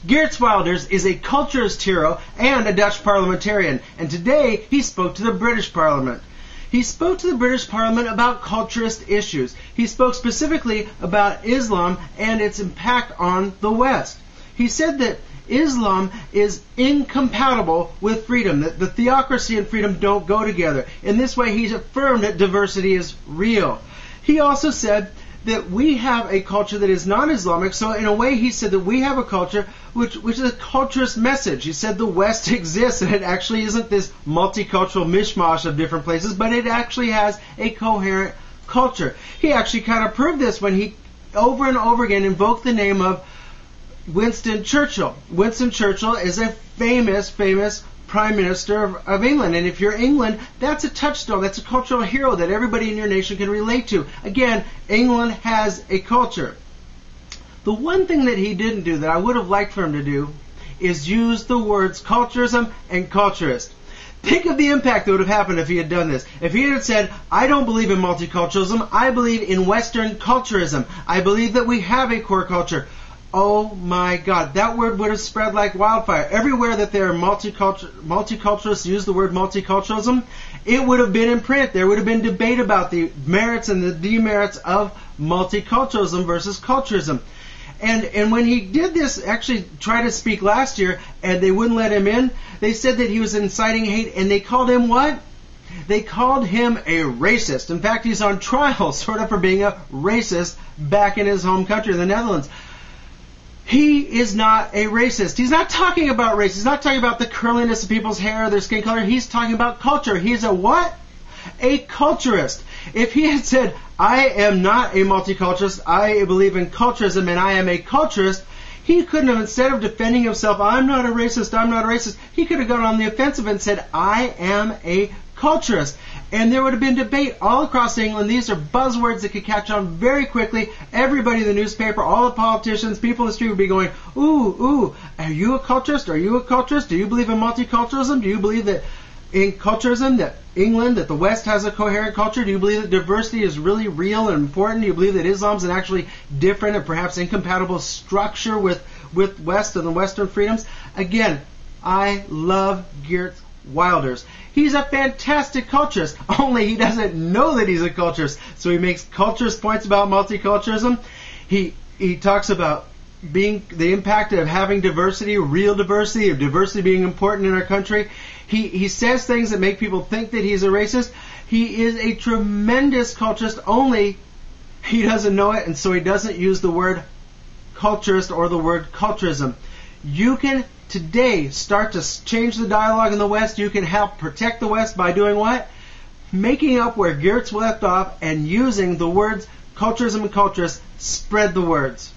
Geert Wilders is a culturist hero and a Dutch parliamentarian, and today he spoke to the British Parliament. He spoke to the British Parliament about culturist issues. He spoke specifically about Islam and its impact on the West. He said that Islam is incompatible with freedom, that the theocracy and freedom don't go together. In this way, he affirmed that diversity is real. He also said that we have a culture that is non-Islamic, so in a way he said that we have a culture which is a culturist message. He said the West exists, and it actually isn't this multicultural mishmash of different places, but it actually has a coherent culture. He actually kind of proved this when he over and over again invoked the name of Winston Churchill. Winston Churchill is a famous Prime Minister of England, and if you're England, that's a touchstone, that's a cultural hero that everybody in your nation can relate to. Again, England has a culture. The one thing that he didn't do that I would have liked for him to do is use the words culturism and culturist. Think of the impact that would have happened if he had done this. If he had said, I don't believe in multiculturalism, I believe in Western culturism. I believe that we have a core culture. Oh my God, that word would have spread like wildfire. Everywhere that there are multiculturalists use the word multiculturalism, it would have been in print. There would have been debate about the merits and the demerits of multiculturalism versus culturism. And when he did this, actually tried to speak last year, and they wouldn't let him in, they said that he was inciting hate, and they called him what? They called him a racist. In fact, he's on trial sort of for being a racist back in his home country, the Netherlands. He is not a racist. He's not talking about race. He's not talking about the curliness of people's hair or their skin color. He's talking about culture. He's a what? A culturist. If he had said, I am not a multiculturalist, I believe in culturism and I am a culturist, he couldn't have, instead of defending himself, I'm not a racist, he could have gone on the offensive and said, I am a culturist. And there would have been debate all across England. These are buzzwords that could catch on very quickly. Everybody in the newspaper, all the politicians, people in the street would be going, ooh, are you a culturist? Are you a culturist? Do you believe in multiculturalism? Do you believe that in culturism, that England, that the West has a coherent culture? Do you believe that diversity is really real and important? Do you believe that Islam's an actually different and perhaps incompatible structure with West and the Western freedoms? Again, I love Geert Wilders. He's a fantastic culturist, only he doesn't know that he's a culturist. So he makes culturist points about multiculturalism. He talks about being the impact of having diversity, real diversity, of diversity being important in our country. He says things that make people think that he's a racist. He is a tremendous culturist, only he doesn't know it, and so he doesn't use the word culturist or the word culturism. You can today start to change the dialogue in the West. You can help protect the West by doing what? Making up where Geert's left off and using the words culturism and culturist. Spread the words.